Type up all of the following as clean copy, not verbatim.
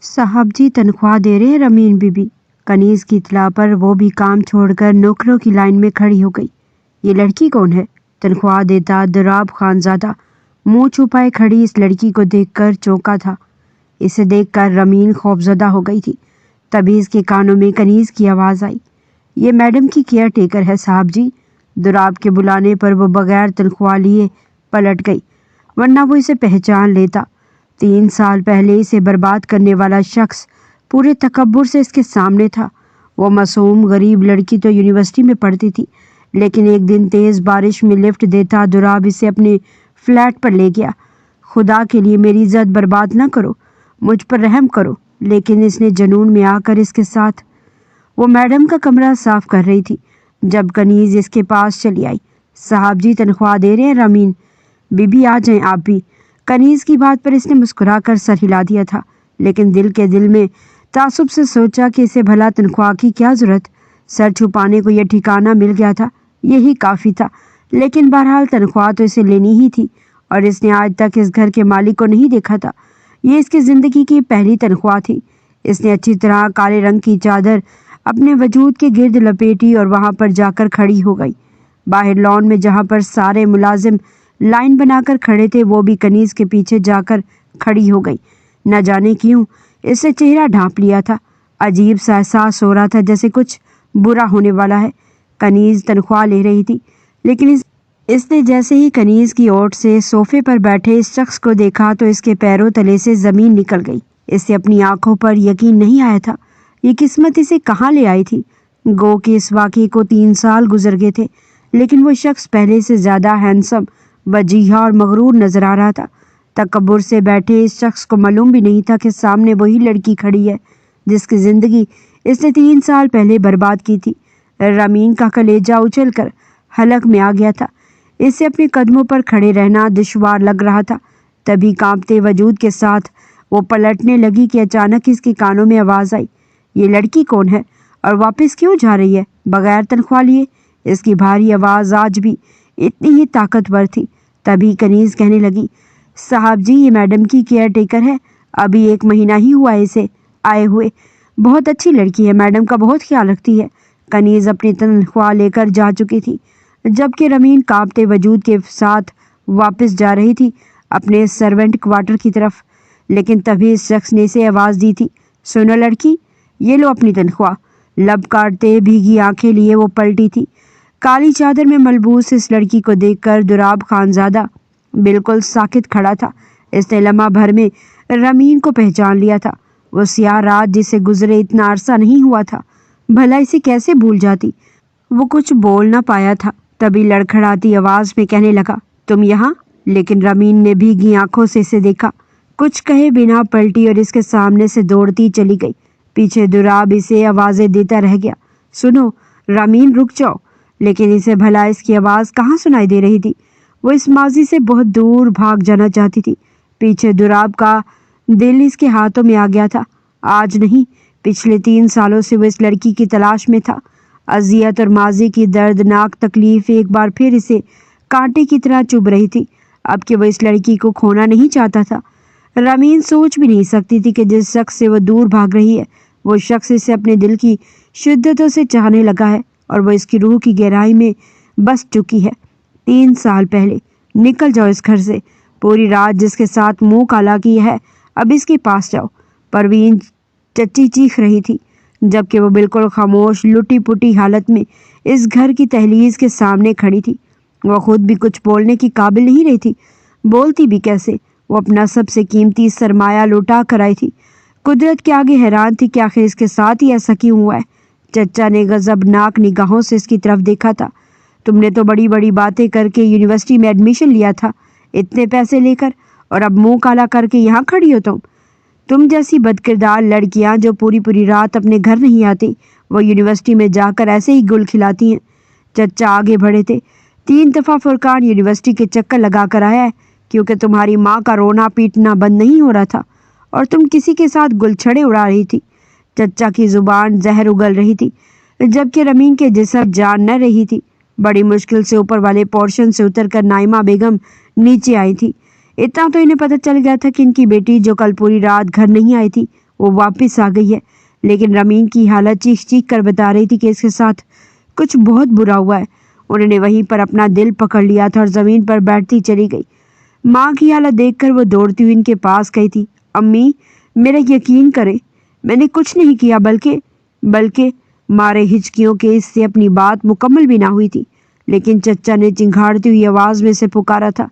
साहब जी तनख्वाह दे रहे हैं रमीन बीबी। कनीज की इत्तला पर वो भी काम छोड़कर नौकरों की लाइन में खड़ी हो गई। ये लड़की कौन है? तनख्वाह देता दुराब खानजादा मुंह छुपाए खड़ी इस लड़की को देखकर चौंका था। इसे देखकर रमीन खौफजदा हो गई थी। तभी इसके कानों में कनीज की आवाज़ आई, ये मैडम की केयर टेकर है साहब जी। दुराब के बुलाने पर वो बगैर तनख्वाह लिए पलट गई, वरना वो इसे पहचान लेता। 3 साल पहले इसे बर्बाद करने वाला शख्स पूरे तकब्बुर से इसके सामने था। वो मासूम गरीब लड़की तो यूनिवर्सिटी में पढ़ती थी, लेकिन एक दिन तेज़ बारिश में लिफ्ट देता दुराब इसे अपने फ्लैट पर ले गया। खुदा के लिए मेरी इज्जत बर्बाद ना करो, मुझ पर रहम करो। लेकिन इसने जुनून में आकर इसके साथ। वो मैडम का कमरा साफ कर रही थी जब कनीज इसके पास चली आई। साहब जी तनख्वाह दे रहे हैं रमीन बीबी, आ जाएं आप भी। कनीज की बात पर इसने मुस्कुराकर सर हिला दिया था, लेकिन दिल में तासुब से सोचा कि इसे भला तनख्वाह की क्या ज़रूरत। सर छुपाने को यह ठिकाना मिल गया था, यही काफ़ी था। लेकिन बहरहाल तनख्वाह तो इसे लेनी ही थी, और इसने आज तक इस घर के मालिक को नहीं देखा था। ये इसकी ज़िंदगी की पहली तनख्वाह थी। इसने अच्छी तरह काले रंग की चादर अपने वजूद के गिर्द लपेटी और वहाँ पर जाकर खड़ी हो गई। बाहर लॉन में जहाँ पर सारे मुलाजिम लाइन बनाकर खड़े थे, वो भी कनीज के पीछे जाकर खड़ी हो गई। न जाने क्यों इससे चेहरा ढांप लिया था। अजीब सा एहसास हो रहा था जैसे कुछ बुरा होने वाला है। कनीज तनख्वाह ले रही थी, लेकिन इसने जैसे ही कनीज की ओट से सोफे पर बैठे इस शख्स को देखा तो इसके पैरों तले से ज़मीन निकल गई। इससे अपनी आंखों पर यकीन नहीं आया था। ये किस्मत इसे कहाँ ले आई थी। गो कि इस वाक़ये को 3 साल गुजर गए थे, लेकिन वो शख्स पहले से ज़्यादा हैंडसम, वजीहा और मगरूर नजर आ रहा था। तकब्बुर से बैठे इस शख्स को मालूम भी नहीं था कि सामने वही लड़की खड़ी है जिसकी ज़िंदगी इसने 3 साल पहले बर्बाद की थी। रमीन का कलेजा उछलकर हलक में आ गया था। इसे अपने कदमों पर खड़े रहना दुश्वार लग रहा था। तभी कांपते वजूद के साथ वो पलटने लगी कि अचानक इसके कानों में आवाज़ आई, ये लड़की कौन है और वापस क्यों जा रही है बगैर तनख्वाह लिए? इसकी भारी आवाज़ आज भी इतनी ही ताकतवर थी। तभी कनीज कहने लगी, साहब जी ये मैडम की केयर टेकर है, अभी 1 महीना ही हुआ है इसे आए हुए। बहुत अच्छी लड़की है, मैडम का बहुत ख्याल रखती है। कनीज अपनी तनख्वाह लेकर जा चुकी थी, जबकि रमीन कांपते वजूद के साथ वापस जा रही थी अपने सर्वेंट क्वार्टर की तरफ। लेकिन तभी इस शख्स ने इसे आवाज़ दी थी, सुनो लड़की, ये लो अपनी तनख्वाह। लब काटते भीगी आंखें लिए वो पलटी थी। काली चादर में मलबूस इस लड़की को देखकर दुराब खानजादा बिल्कुल साकित खड़ा था। इसने लम्हा भर में रमीन को पहचान लिया था। वो सियाह रात जिसे गुजरे इतना अरसा नहीं हुआ था, भला इसे कैसे भूल जाती। वो कुछ बोल ना पाया था। तभी लड़खड़ाती आवाज़ में कहने लगा, तुम यहाँ? लेकिन रमीन ने भीगी आंखों से इसे देखा, कुछ कहे बिना पलटी और इसके सामने से दौड़ती चली गई। पीछे दुराब इसे आवाज़ें देता रह गया, सुनो रमीन रुक जाओ। लेकिन इसे भला इसकी आवाज़ कहाँ सुनाई दे रही थी। वो इस माजी से बहुत दूर भाग जाना चाहती थी। पीछे दुराब का दिल इसके हाथों में आ गया था। आज नहीं, पिछले 3 सालों से वो इस लड़की की तलाश में था। अजियत और माजी की दर्दनाक तकलीफ एक बार फिर इसे कांटे की तरह चुभ रही थी। अब कि वो इस लड़की को खोना नहीं चाहता था। रमीन सोच भी नहीं सकती थी कि जिस शख्स से वो दूर भाग रही है, वो शख्स इसे अपने दिल की शिद्दतों से चाहने लगा है और वो इसकी रूह की गहराई में बस चुकी है। 3 साल पहले। निकल जाओ इस घर से। पूरी रात जिसके साथ मुंह काला किया है, अब इसके पास जाओ। परवीन चच्ची चीख रही थी, जबकि वो बिल्कुल खामोश लुटी पुटी हालत में इस घर की दहलीज के सामने खड़ी थी। वो खुद भी कुछ बोलने की काबिल नहीं रही थी। बोलती भी कैसे? वो अपना सबसे कीमती सरमाया लुटा कर आई थी। कुदरत के आगे हैरान थी कि आखिर इसके साथ ही ऐसा क्यों हुआ है। चच्चा ने गजबनाक निगाहों से इसकी तरफ देखा था। तुमने तो बड़ी बड़ी बातें करके यूनिवर्सिटी में एडमिशन लिया था, इतने पैसे लेकर, और अब मुंह काला करके यहाँ खड़ी हो तुम जैसी बदकिरदार लड़कियाँ जो पूरी पूरी रात अपने घर नहीं आती, वो यूनिवर्सिटी में जाकर ऐसे ही गुल खिलाती हैं। चच्चा आगे बढ़े थे। 3 दफ़ा फुरकान यूनिवर्सिटी के चक्कर लगा कर आया है, क्योंकि तुम्हारी माँ का रोना पीटना बंद नहीं हो रहा था और तुम किसी के साथ गुलछड़े उड़ा रही थी। चच्चा की जुबान जहर उगल रही थी, जबकि रमीन के जिस्म जान न रही थी। बड़ी मुश्किल से ऊपर वाले पोर्शन से उतरकर नाइमा बेगम नीचे आई थी। इतना तो इन्हें पता चल गया था कि इनकी बेटी जो कल पूरी रात घर नहीं आई थी, वो वापस आ गई है। लेकिन रमीन की हालत चीख चीख कर बता रही थी कि इसके साथ कुछ बहुत बुरा हुआ है। उन्होंने वहीं पर अपना दिल पकड़ लिया था और ज़मीन पर बैठती चली गई। माँ की हालत देखकर वो दौड़ती हुई इनके पास गई थी। अम्मी, मेरा यकीन करें, मैंने कुछ नहीं किया, बल्कि मारे हिचकियों के इससे अपनी बात मुकम्मल भी ना हुई थी। लेकिन चचा ने चिंघाड़ती हुई आवाज़ में से पुकारा था,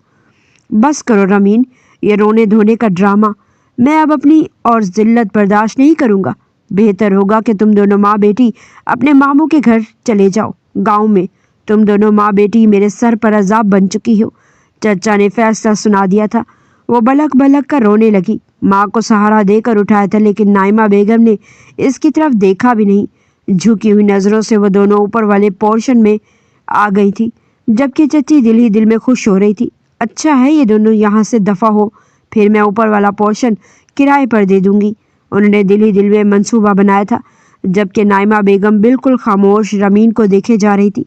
बस करो रमीन, ये रोने धोने का ड्रामा मैं अब अपनी और जिल्लत बर्दाश्त नहीं करूँगा। बेहतर होगा कि तुम दोनों माँ बेटी अपने मामू के घर चले जाओ। गांव में तुम दोनों माँ बेटी मेरे सर पर अजाब बन चुकी हो। चचा ने फैसला सुना दिया था। वो बलक बलक कर रोने लगी। माँ को सहारा देकर उठाया था, लेकिन नाइमा बेगम ने इसकी तरफ देखा भी नहीं। झुकी हुई नज़रों से वो दोनों ऊपर वाले पोर्शन में आ गई थी, जबकि चची दिल ही दिल में खुश हो रही थी। अच्छा है ये दोनों यहाँ से दफ़ा हो, फिर मैं ऊपर वाला पोर्शन किराए पर दे दूंगी। उन्होंने दिल ही दिल में मंसूबा बनाया था, जबकि नाइमा बेगम बिल्कुल खामोश रमीन को देखे जा रही थी।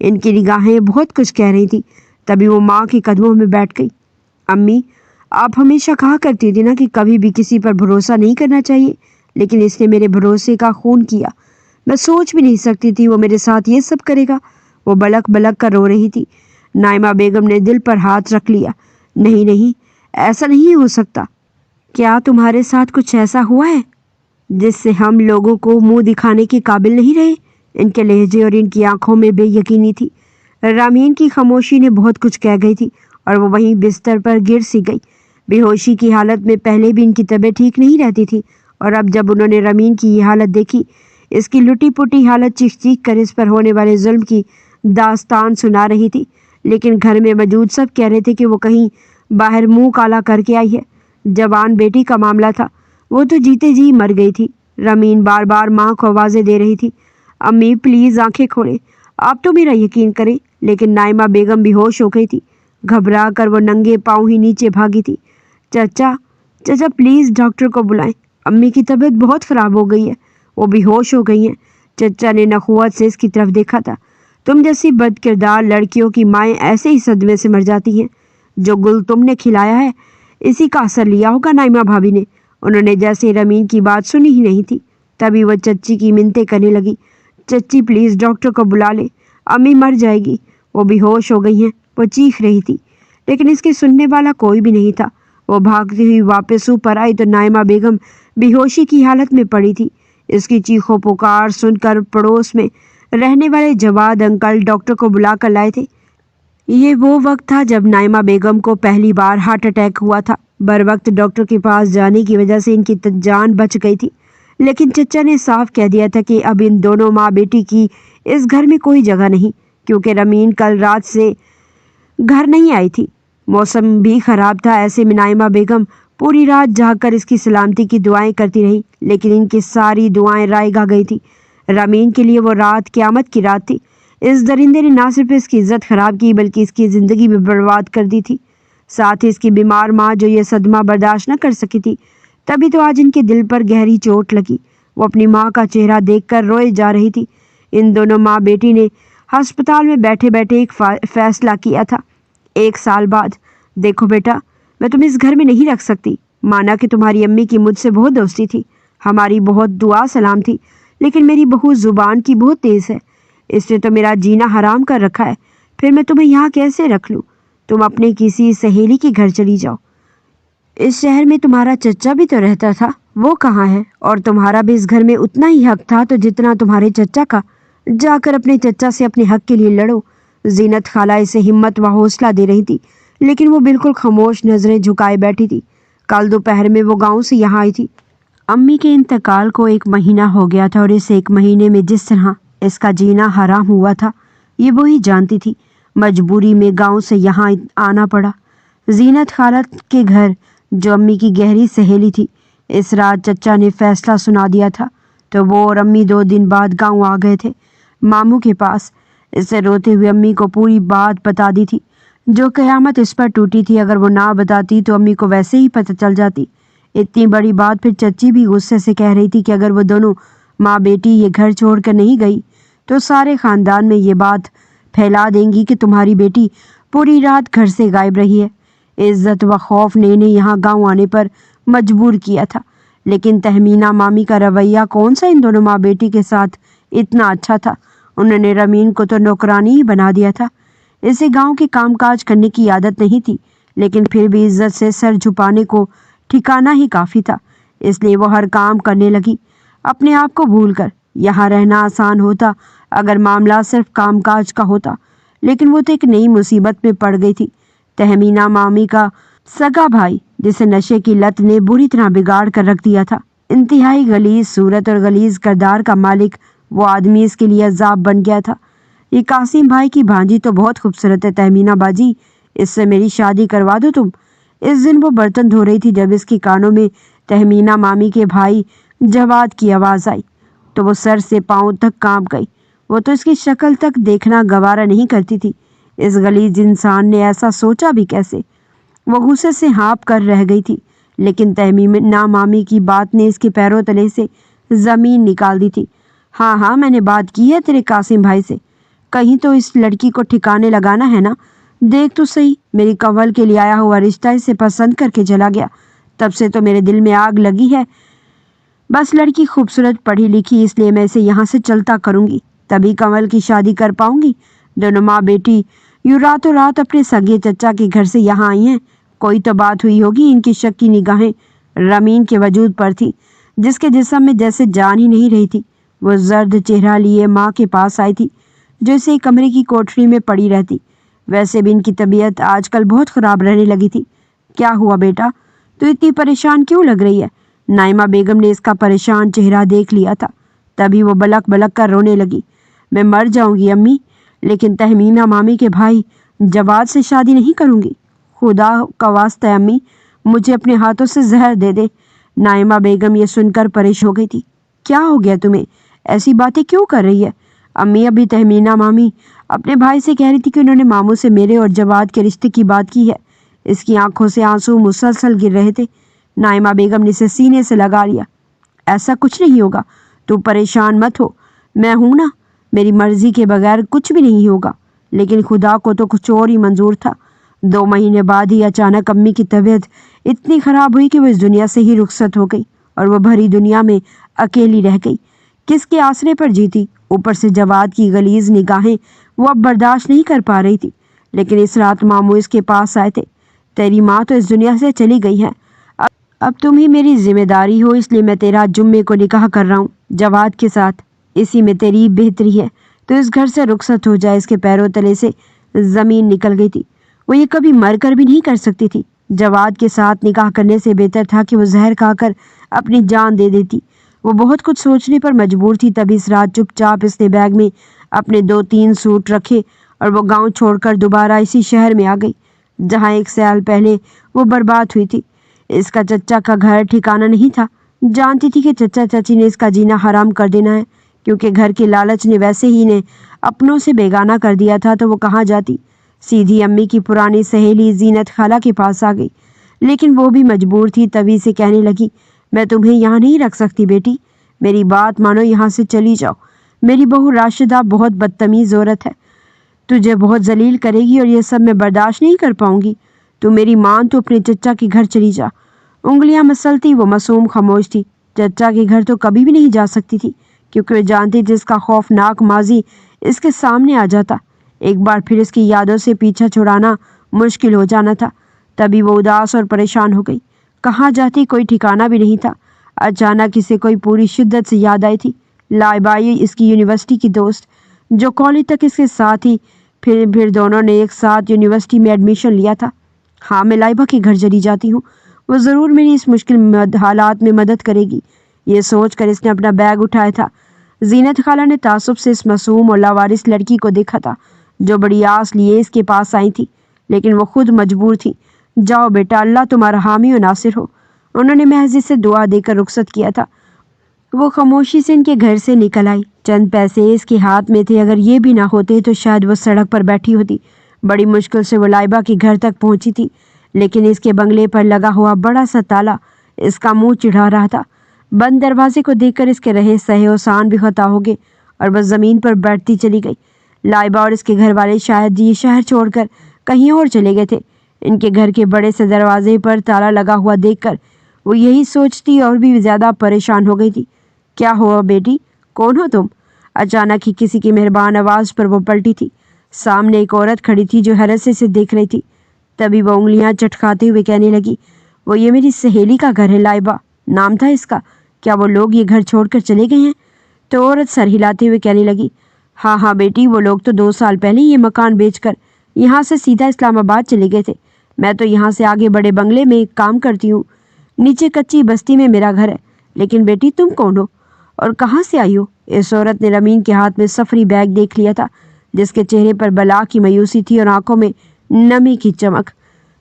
इनकी निगाहें बहुत कुछ कह रही थी। तभी वो माँ के कदमों में बैठ गई। अम्मी, आप हमेशा कहा करती थी ना कि कभी भी किसी पर भरोसा नहीं करना चाहिए, लेकिन इसने मेरे भरोसे का खून किया। मैं सोच भी नहीं सकती थी वो मेरे साथ ये सब करेगा। वो बलक बलक कर रो रही थी। नाइमा बेगम ने दिल पर हाथ रख लिया। नहीं नहीं, ऐसा नहीं हो सकता। क्या तुम्हारे साथ कुछ ऐसा हुआ है जिससे हम लोगों को मुंह दिखाने के काबिल नहीं रहे? इनके लहजे और इनकी आंखों में बेयकीनी थी। रामीन की खामोशी ने बहुत कुछ कह गई थी और वो वहीं बिस्तर पर गिर सी गई। बेहोशी की हालत में पहले भी इनकी तबीयत ठीक नहीं रहती थी, और अब जब उन्होंने रमीन की ये हालत देखी, इसकी लुटी पुटी हालत चीख चीख कर इस पर होने वाले जुल्म की दास्तान सुना रही थी। लेकिन घर में मौजूद सब कह रहे थे कि वो कहीं बाहर मुंह काला करके आई है। जवान बेटी का मामला था, वो तो जीते जी मर गई थी। रमीन बार बार माँ को आवाज़ें दे रही थी, अम्मी प्लीज़ आंखें खोलें, आप तो मेरा यकीन करें। लेकिन नाइमा बेगम बेहोश हो गई थी। घबरा कर वो नंगे पाँव ही नीचे भागी थी। चाचा प्लीज़ डॉक्टर को बुलाएं, अम्मी की तबीयत बहुत ख़राब हो गई है, वो बेहोश हो गई हैं। चचा ने नखुवत से इसकी तरफ देखा था। तुम जैसी बदकिरदार लड़कियों की माएँ ऐसे ही सदमे से मर जाती हैं। जो गुल तुमने खिलाया है, इसी का असर लिया होगा नाइमा भाभी ने। उन्होंने जैसे रमीन की बात सुनी ही नहीं थी, तभी वह चच्ची की मिन्नतें करने लगी। चच्ची प्लीज़ डॉक्टर को बुला ले, अम्मी मर जाएगी, वो बेहोश हो गई हैं। वो चीख रही थी, लेकिन इसके सुनने वाला कोई भी नहीं था। वो भागती हुई वापस ऊपर आई तो नाइमा बेगम बेहोशी की हालत में पड़ी थी। इसकी चीखों पुकार सुनकर पड़ोस में रहने वाले जवाद अंकल डॉक्टर को बुला कर लाए थे। ये वो वक्त था जब नाइमा बेगम को पहली बार हार्ट अटैक हुआ था। बर वक्त डॉक्टर के पास जाने की वजह से इनकी जान बच गई थी, लेकिन चचा ने साफ कह दिया था कि अब इन दोनों माँ बेटी की इस घर में कोई जगह नहीं, क्योंकि रमीन कल रात से घर नहीं आई थी। मौसम भी ख़राब था। ऐसे में नाइमा बेगम पूरी रात जागकर इसकी सलामती की दुआएं करती रही, लेकिन इनकी सारी दुआएं रायगा गई थी। रमीन के लिए वो रात क़यामत की रात थी। इस दरिंदे ने ना सिर्फ इसकी इज्जत ख़राब की, बल्कि इसकी ज़िंदगी भी बर्बाद कर दी थी। साथ ही इसकी बीमार माँ जो ये सदमा बर्दाश्त न कर सकी थी, तभी तो आज इनके दिल पर गहरी चोट लगी। वो अपनी माँ का चेहरा देखकर रोए जा रही थी। इन दोनों माँ बेटी ने अस्पताल में बैठे बैठे एक फैसला किया था। 1 साल बाद, देखो बेटा, मैं तुम्हें इस घर में नहीं रख सकती। माना कि तुम्हारी अम्मी की मुझसे बहुत दोस्ती थी, हमारी बहुत दुआ सलाम थी, लेकिन मेरी बहू ज़ुबान की बहुत तेज़ है। इसने तो मेरा जीना हराम कर रखा है। फिर मैं तुम्हें यहाँ कैसे रख लूँ? तुम अपने किसी सहेली के घर चली जाओ। इस शहर में तुम्हारा चचा भी तो रहता था, वो कहाँ है? और तुम्हारा भी इस घर में उतना ही हक था तो जितना तुम्हारे चचा का। जाकर अपने चचा से अपने हक के लिए लड़ो। जीनत खाला इसे हिम्मत व हौसला दे रही थी, लेकिन वो बिल्कुल खामोश नज़रें झुकाए बैठी थी। कल दोपहर में वो गाँव से यहाँ आई थी। अम्मी के इंतकाल को 1 महीना हो गया था, और इस 1 महीने में जिस तरह इसका जीना हराम हुआ था, ये वही जानती थी। मजबूरी में गांव से यहाँ आना पड़ा। जीनत खाला के घर, जो अम्मी की गहरी सहेली थी, इस रात चचा ने फैसला सुना दिया था, तो वो और अम्मी 2 दिन बाद गांव आ गए थे मामू के पास। इससे रोते हुए अम्मी को पूरी बात बता दी थी, जो क़यामत इस पर टूटी थी। अगर वो ना बताती तो अम्मी को वैसे ही पता चल जाती। इतनी बड़ी बात फिर चच्ची भी गुस्से से कह रही थी कि अगर वो दोनों माँ बेटी ये घर छोड़कर नहीं गई तो सारे ख़ानदान में ये बात फैला देंगी कि तुम्हारी बेटी पूरी रात घर से गायब रही है। इज्जत व खौफ ने इन्हें यहाँ गांव आने पर मजबूर किया था, لیکن تہمینہ مامی کا رویہ کون سا ان دونوں ماں بیٹی کے ساتھ اتنا اچھا تھا۔ انہوں نے رمین کو تو نوکرانی ہی بنا دیا تھا۔ اسے گاؤں کے کام کاج کرنے کی عادت نہیں تھی، لیکن پھر بھی عزت سے سر جھپانے کو ٹھکانا ہی کافی تھا، اس لیے وہ ہر کام کرنے لگی اپنے آپ کو بھول کر۔ یہاں رہنا آسان ہوتا اگر معاملہ صرف کام کاج کا ہوتا، لیکن وہ تو ایک نئی مصیبت میں پڑ گئی تھی۔ تہمینہ مامی کا سگا بھائی، جسے نشے کی لت نے بری طرح بگاڑ کر رکھ دیا تھا، انتہائی غلیظ صورت اور غلیظ کردار کا مالک وہ آدمی اس کے لیے عذاب بن گیا تھا۔ یہ قاسم بھائی کی بھانجی تو بہت خوبصورت ہے تہمینہ باجی، اس سے میری شادی کروا دو تم۔ اس دن وہ برتن دھو رہی تھی جب اس کے کانوں میں تہمینہ مامی کے بھائی جواد کی آواز آئی تو وہ سر سے پاؤں تک کانپ گئی۔ وہ تو اس کی شکل تک دیکھنا گوارا نہیں کرتی تھی۔ اس غلیظ انسان نے ایسا سوچا بھی کیسے؟ وہ غصے سے ہانپ کر رہ گئی تھی، لیکن تہمینہ مامی کی بات نے اس کے پیروں تلے سے زمین نکال دی تھی۔ ہاں میں نے بات کی ہے تیرے قاسم بھائی سے، کہیں تو اس لڑکی کو ٹھکانے لگانا ہے نا۔ دیکھ تو صحیح، میری کنول کے لیے آیا ہوا رشتہ اسے پسند کر کے چلا گیا، تب سے تو میرے دل میں آگ لگی ہے۔ بس لڑکی خوبصورت پڑھی لکھی، اس لیے میں اسے یہاں سے چلتا کروں گی، تبھی کنول کی شادی کر پاؤں گی۔ دونوں ماں بیٹی یوں راتوں رات اپنے سگے چچا کے گھر سے یہاں آئی ہیں، کوئی تو بات ہوئی ہوگی۔ ان کی شک کی نگاہیں رمین کے وجود پر تھی، جس کے جسم میں جیسے جان ہی نہیں رہی تھی۔ وہ زرد چہرہ لیے ماں کے پاس آئی تھی، جو اسے کمرے کی کوٹری میں پڑی رہتی۔ ویسے بھی ان کی طبیعت آج کل بہت خراب رہنے لگی تھی۔ کیا ہوا بیٹا، تو اتنی پریشان کیوں لگ رہی ہے؟ نائمہ بیگم نے اس کا پریشان چہرہ دیکھ لیا تھا، تبھی وہ بلک بلک کر رونے لگی۔ میں مر جاؤں گی امی، لیکن تہمینہ مامی کے بھائی جواد سے شادی نہیں کروں گی۔ خدا کا واسطہ امی، مجھے اپنے ہاتھوں سے زہر دے دے۔ نائمہ بیگم یہ سن کر پریشان ہو گئی تھی۔ کیا ہو گیا تمہیں؟ ایسی باتیں کیوں کر رہی ہے؟ امی، ابھی تہمینہ مامی اپنے بھائی سے کہہ رہی تھی کہ انہوں نے ماموں سے میرے اور جواد کے رشتے کی بات کی ہے۔ اس کی آنکھوں سے آنسو مسلسل گر رہے تھے۔ نائمہ بیگم نے اسے سینے سے لگا لیا۔ ایسا کچھ نہیں ہوگا، تو پریشان مت ہو، میں ہوں نا، میری مرضی کے بغیر کچھ بھی نہیں ہوگا۔ لیکن خدا کو تو کچھ اور ہی منظور تھا۔ 2 مہینے بعد ہی اچانک امی کی طبیعت اتنی خراب ہوئی کہ وہ اس دنیا سے ہی رخصت ہو گئی، اور وہ بھری دنیا میں اکیلی رہ گئی۔ کس کے آسرے پر جیتی؟ اوپر سے جواد کی غلیظ نگاہیں وہ اب برداشت نہیں کر پا رہی تھی۔ لیکن اس رات ماموں اس کے پاس آئے تھے۔ تیری ماں تو اس دنیا سے چلی گئی ہے، اب تم ہی میری ذمہ داری ہو، اس لیے میں تیرا جمعے کو نکاح کر رہا ہوں جواد کے ساتھ، اسی میں تیری بہتری ہے، تو اس گھر سے رخصت ہو جائے۔ اس کے پیروں تلے سے زمین نکل گئی تھی۔ وہ یہ کبھی مر کر بھی نہیں کر سکتی تھی۔ جواد کے ساتھ نکاح کرنے سے بہتر تھا کہ وہ زہر کھا کر اپنی جان دے دیتی۔ وہ بہت کچھ سوچنے پر مجبور تھی، تبھی اس رات چپ چاپ اس نے بیگ میں اپنے 2-3 سوٹ رکھے اور وہ گاؤں چھوڑ کر دوبارہ اسی شہر میں آ گئی جہاں 1 سال پہلے وہ برباد ہوئی تھی۔ اس کا چچا کا گھر ٹھکانہ نہیں تھا۔ جانتی تھی کہ چچا چاچی نے اس کا جینا حرام کر دینا ہے، کیونکہ گھر کے لالچ نے ویسے ہی نے اپنوں سے بیگانہ کر دیا تھا، تو وہ کہاں جاتی، سیدھی امی کی پرانی سہیلی زینت خالہ کے پاس آ گئی۔ لیکن وہ بھی مجبور تھی، تبھی سے کہنے لگی، میں تمہیں یہاں نہیں رکھ سکتی بیٹی، میری بات مانو، یہاں سے چلی جاؤ۔ میری بہو راشدہ بہت بدتمیز عورت ہے، تجھے بہت ذلیل کرے گی اور یہ سب میں برداشت نہیں کر پاؤں گی۔ تو میری ماں، تو اپنے چچا کے گھر چلی جا۔ انگلیاں مسلتی وہ معصوم خاموش تھی۔ چچا کے گھر تو کبھی بھی نہیں جا سکتی تھی، کیونکہ وہ جانتی جس کا خوفناک ماضی اس کے سامنے آ جاتا، ایک بار پھر اس کی یادوں سے پیچھا چھڑانا مشکل ہو جانا تھا۔ تبھی وہ اداس اور پریشان ہو گئی۔ کہاں جاتی کوئی ٹھکانہ بھی نہیں تھا۔ اچانک اسے کوئی پوری شدت سے یاد آئی تھی، لائبائی، اس کی یونیورسٹی کی دوست، جو کالج تک اس کے ساتھ ہی پھر دونوں نے ایک ساتھ یونیورسٹی میں ایڈمیشن لیا تھا۔ ہاں، میں لائبہ کے گھر چلی جاتی ہوں، وہ ضرور میری اس مشکل حالات میں مدد کرے گی۔ یہ سوچ کر اس نے اپنا بیگ اٹھایا تھا۔ زینت خالہ نے تعصب سے اس معصوم اور لاوارث لڑکی کو دیکھا تھا، جو بڑی آس لیے اس کے پاس آئی تھی، لیکن وہ خود مجبور تھی۔ جاؤ بیٹا، اللہ تمہارا حامی و ناصر ہو۔ انہوں نے محض اسے دعا دے کر رخصت کیا تھا۔ وہ خاموشی سے ان کے گھر سے نکل آئی۔ چند پیسے اس کے ہاتھ میں تھے، اگر یہ بھی نہ ہوتے تو شاید وہ سڑک پر بیٹھی ہوتی۔ بڑی مشکل سے وہ لائبہ کے گھر تک پہنچی تھی، لیکن اس کے بنگلے پر لگا ہوا بڑا سا تالا اس کا منہ چڑھا رہا تھا۔ بند دروازے کو دیکھ کر اس کے رہے سہے و سان بھی خطا ہو گئے اور بس زمین پر بیٹھتی چلی گئی۔ لائبہ اور اس کے گھر والے شاید یہ شہر چھوڑ کر کہیں اور چلے گئے تھے۔ ان کے گھر کے بڑے سے دروازے پر تالا لگا ہوا دیکھ کر वो यही सोचती और भी ज़्यादा परेशान हो गई थी। क्या हुआ बेटी, कौन हो तुम? अचानक ही किसी की मेहरबान आवाज़ पर वो पलटी थी। सामने एक औरत खड़ी थी जो हैरत से देख रही थी। तभी वो उंगलियां चटकाते हुए कहने लगी, वो ये मेरी सहेली का घर है, लाइबा नाम था इसका। क्या वो लोग ये घर छोड़कर चले गए हैं? तो औरत सर हिलाते हुए कहने लगी, हाँ हाँ बेटी, वो लोग तो 2 साल पहले ये मकान बेचकर यहाँ से सीधा इस्लामाबाद चले गए थे। मैं तो यहाँ से आगे बड़े बंगले में एक काम करती हूँ। नीचे कच्ची बस्ती में मेरा घर है। लेकिन बेटी तुम कौन हो और कहाँ से आई हो? इस औरत ने रमीन के हाथ में सफरी बैग देख लिया था, जिसके चेहरे पर बला की मायूसी थी और आंखों में नमी की चमक।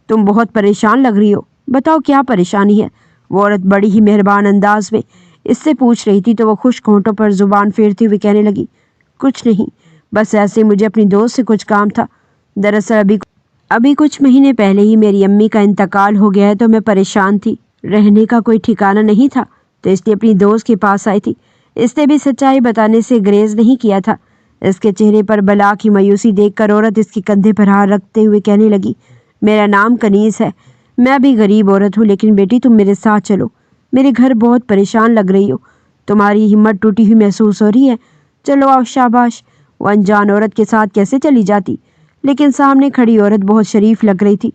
तुम बहुत परेशान लग रही हो, बताओ क्या परेशानी है? वो औरत बड़ी ही मेहरबान अंदाज में इससे पूछ रही थी तो वो खुश्क होंठों पर जुबान फेरते हुए कहने लगी, कुछ नहीं, बस ऐसे मुझे अपनी दोस्त से कुछ काम था। दरअसल अभी कुछ महीने पहले ही मेरी अम्मी का इंतकाल हो गया है, तो मैं परेशान थी, रहने का कोई ठिकाना नहीं था, तो इसलिए अपनी दोस्त के पास आई थी। इसने भी सच्चाई बताने से ग्रेज नहीं किया था। इसके चेहरे पर बला की मायूसी देखकर औरत इसके कंधे पर हाथ रखते हुए कहने लगी, मेरा नाम कनीज़ है, मैं भी गरीब औरत हूँ, लेकिन बेटी तुम मेरे साथ चलो। मेरे घर बहुत परेशान लग रही हो, तुम्हारी हिम्मत टूटी हुई महसूस हो रही है। चलो आओ, शाबाश। वो अनजान औरत के साथ कैसे चली जाती, लेकिन सामने खड़ी औरत बहुत शरीफ लग रही थी।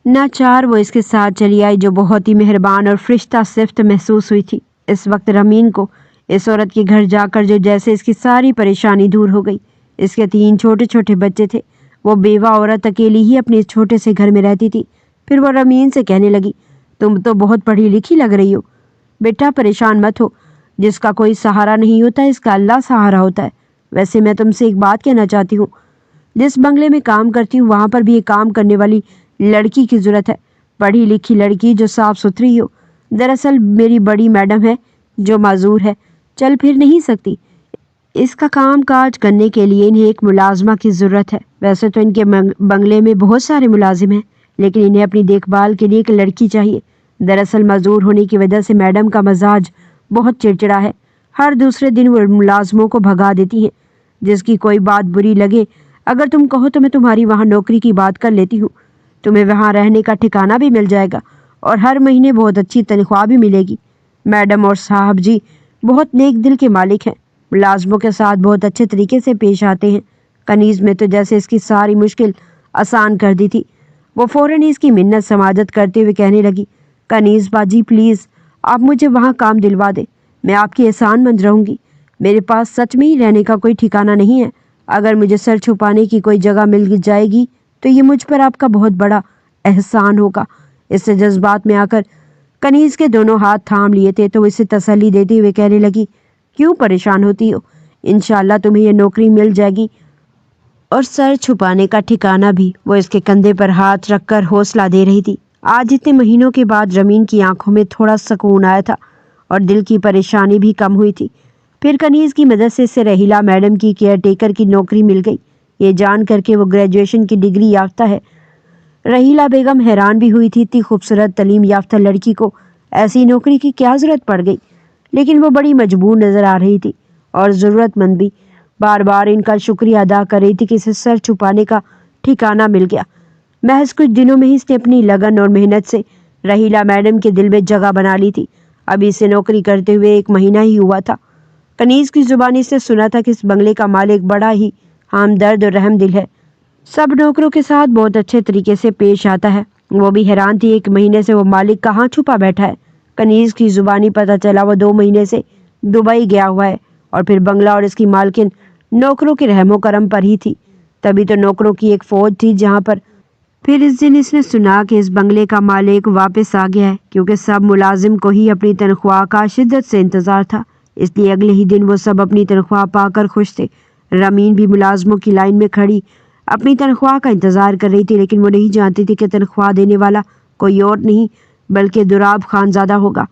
नाचार वो इसके साथ चली आई, जो बहुत ही मेहरबान और फरिश्ता सिफ्त महसूस हुई थी। इस वक्त रमीन को इस औरत के घर जाकर जो जैसे इसकी सारी परेशानी दूर हो गई। इसके 3 छोटे छोटे बच्चे थे। वो बेवा औरत अकेली ही अपने इस छोटे से घर में रहती थी। फिर वो रमीन से कहने लगी, तुम तो बहुत पढ़ी लिखी लग रही हो। बेटा परेशान मत हो, जिसका कोई सहारा नहीं होता इसका अल्लाह सहारा होता है। वैसे मैं तुमसे एक बात कहना चाहती हूँ, जिस बंगले में काम करती हूँ वहाँ पर भी एक काम करने वाली लड़की की ज़रूरत है, पढ़ी लिखी लड़की जो साफ़ सुथरी हो। दरअसल मेरी बड़ी मैडम है जो माजूर है, चल फिर नहीं सकती। इसका काम काज करने के लिए इन्हें एक मुलाजमा की ज़रूरत है। वैसे तो इनके बंगले में बहुत सारे मुलाजिम हैं, लेकिन इन्हें अपनी देखभाल के लिए एक लड़की चाहिए। दरअसल मजदूर होने की वजह से मैडम का मजाज बहुत चिड़चिड़ा है। हर दूसरे दिन वो मुलाजमों को भगा देती हैं। जिसकी कोई बात बुरी लगे, अगर तुम कहो तो मैं तुम्हारी वहाँ नौकरी की बात कर लेती हूँ। तुम्हें वहाँ रहने का ठिकाना भी मिल जाएगा और हर महीने बहुत अच्छी तनख्वाह भी मिलेगी। मैडम और साहब जी बहुत नेक दिल के मालिक हैं, मुलाजमों के साथ बहुत अच्छे तरीके से पेश आते हैं। कनीज़ में तो जैसे इसकी सारी मुश्किल आसान कर दी थी। वो फ़ौरन इसकी मिन्नत समाजत करते हुए कहने लगी, कनीज़ बाजी प्लीज़ आप मुझे वहाँ काम दिलवा दें, मैं आपकी एहसानमंद रहूँगी। मेरे पास सच में ही रहने का कोई ठिकाना नहीं है। अगर मुझे सर छुपाने की कोई जगह मिल जाएगी तो ये मुझ पर आपका बहुत बड़ा एहसान होगा। इससे जज्बात में आकर कनीज़ के दोनों हाथ थाम लिए थे तो इसे तसल्ली देते हुए कहने लगी, क्यों परेशान होती हो, इंशाल्लाह तुम्हें ये नौकरी मिल जाएगी और सर छुपाने का ठिकाना भी। वो इसके कंधे पर हाथ रखकर हौसला दे रही थी। आज इतने महीनों के बाद रमीन की आंखों में थोड़ा सुकून आया था और दिल की परेशानी भी कम हुई थी। फिर कनीज़ की मदद से इसे रहीला मैडम की केयर टेकर की नौकरी मिल गई। ये जान करके वो ग्रेजुएशन की डिग्री याफ्ता है। रहीला बेगम हैरान भी हुई थी, इतनी खूबसूरत तलीम याफ्ता लड़की को ऐसी नौकरी की क्या ज़रूरत पड़ गई, लेकिन वो बड़ी मजबूर नज़र आ रही थी और ज़रूरतमंद भी। बार बार इनका शुक्रिया अदा कर रही थी कि इसे सर छुपाने का ठिकाना मिल गया। महज कुछ दिनों में ही इसने अपनी लगन और मेहनत से रहीला मैडम के दिल में जगह बना ली थी। अभी इसे नौकरी करते हुए 1 महीना ही हुआ था। कनीज़ की ज़ुबानी से सुना था कि इस बंगले का मालिक बड़ा ही हमदर्द और रहम दिल है, सब नौकरों के साथ बहुत अच्छे तरीके से पेश आता है। वो भी हैरान थी 1 महीने से वो मालिक कहाँ छुपा बैठा है। कनीज़ की ज़ुबानी पता चला वो 2 महीने से दुबई गया हुआ है और फिर बंगला और इसकी मालकिन नौकरों के रहमो करम पर ही थी। तभी तो नौकरों की एक फ़ौज थी जहाँ पर। फिर इस दिन इसने सुना कि इस बंगले का मालिक वापस आ गया है, क्योंकि सब मुलाजिम को ही अपनी तनख्वाह का शिद्दत से इंतज़ार था। इसलिए अगले ही दिन वो सब अपनी तनख्वाह पाकर खुश थे। रमीन भी मुलाजमों की लाइन में खड़ी अपनी तनख्वाह का इंतज़ार कर रही थी, लेकिन वो नहीं जानती थी कि तनख्वाह देने वाला कोई और नहीं बल्कि दुराब खानज़ादा होगा,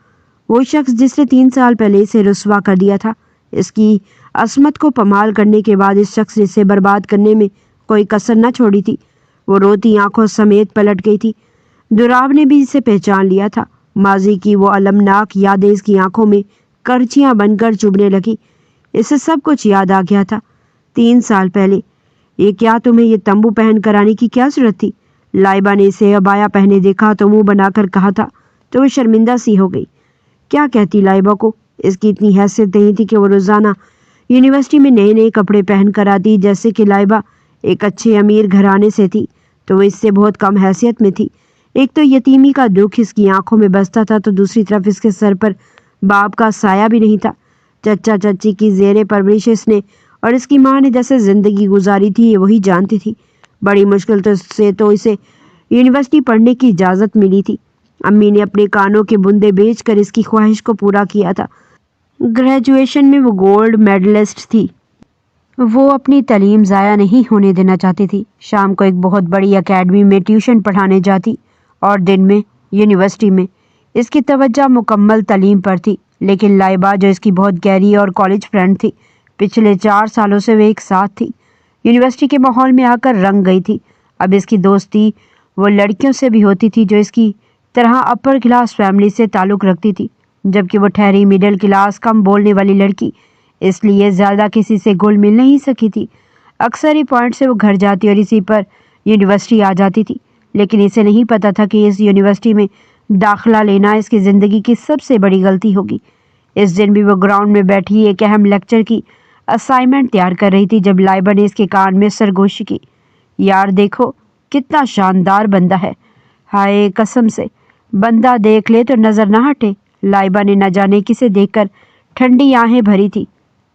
वो शख्स जिसने 3 साल पहले इसे रुस्वा कर दिया था। इसकी असमत को पमाल करने के बाद इस शख्स ने इसे बर्बाद करने में कोई कसर न छोड़ी थी। वो रोती आंखों समेत पलट गई थी। दुराब ने भी इसे पहचान लिया था। माजी की वो अलमनाक यादें इसकी आंखों में करचियाँ बनकर चुभने लगी। इसे सब कुछ याद आ गया था। 3 साल पहले ये क्या तुम्हें ये तंबू पहन कर आने की क्या जरूरत थी? लाइबा ने इसे अबाया पहने देखा तो मुंह बनाकर कहा था, तो वो शर्मिंदा सी हो गई। क्या कहती लाइबा को? इसकी इतनी हैसियत नहीं थी कि वो रोज़ाना यूनिवर्सिटी में नए नए कपड़े पहन कर आती। जैसे कि लाइबा एक अच्छे अमीर घराने से थी तो वो इससे बहुत कम हैसियत में थी। एक तो यतीमी का दुख इसकी आंखों में बसता था, तो दूसरी तरफ इसके सर पर बाप का साया भी नहीं था। चचा चाची की ज़ेरे परवरिश इसने और इसकी माँ ने जैसे ज़िंदगी गुजारी थी ये वही जानती थी। बड़ी मुश्किल से तो इसे यूनिवर्सिटी पढ़ने की इजाज़त मिली थी। अम्मी ने अपने कानों के बुंदे बेचकर इसकी ख्वाहिश को पूरा किया था। ग्रेजुएशन में वो गोल्ड मेडलिस्ट थी। वो अपनी तालीम ज़ाया नहीं होने देना चाहती थी। शाम को एक बहुत बड़ी एकेडमी में ट्यूशन पढ़ाने जाती और दिन में यूनिवर्सिटी में। इसकी तवज्जो मुकम्मल तालीम पर थी। लेकिन लाइबा जो इसकी बहुत गहरी और कॉलेज फ्रेंड थी, पिछले 4 सालों से वे एक साथ थी, यूनिवर्सिटी के माहौल में आकर रंग गई थी। अब इसकी दोस्ती वो लड़कियों से भी होती थी जो इसकी तरह अपर क्लास फैमिली से ताल्लुक़ रखती थी, जबकि वो ठहरी मिडिल क्लास कम बोलने वाली लड़की, इसलिए ज़्यादा किसी से घुल मिल नहीं सकी थी। अक्सर ही पॉइंट से वो घर जाती और इसी पर यूनिवर्सिटी आ जाती थी। लेकिन इसे नहीं पता था कि इस यूनिवर्सिटी में दाखिला लेना इसकी ज़िंदगी की सबसे बड़ी गलती होगी। इस दिन भी वो ग्राउंड में बैठी एक अहम लेक्चर की असाइनमेंट तैयार कर रही थी जब लाइबा ने इसके कान में सरगोशी की। यार देखो कितना शानदार बंदा है, हाय कसम से बंदा देख ले तो नज़र ना हटे। लाइबा ने न जाने किसे देखकर ठंडी आहें भरी थी।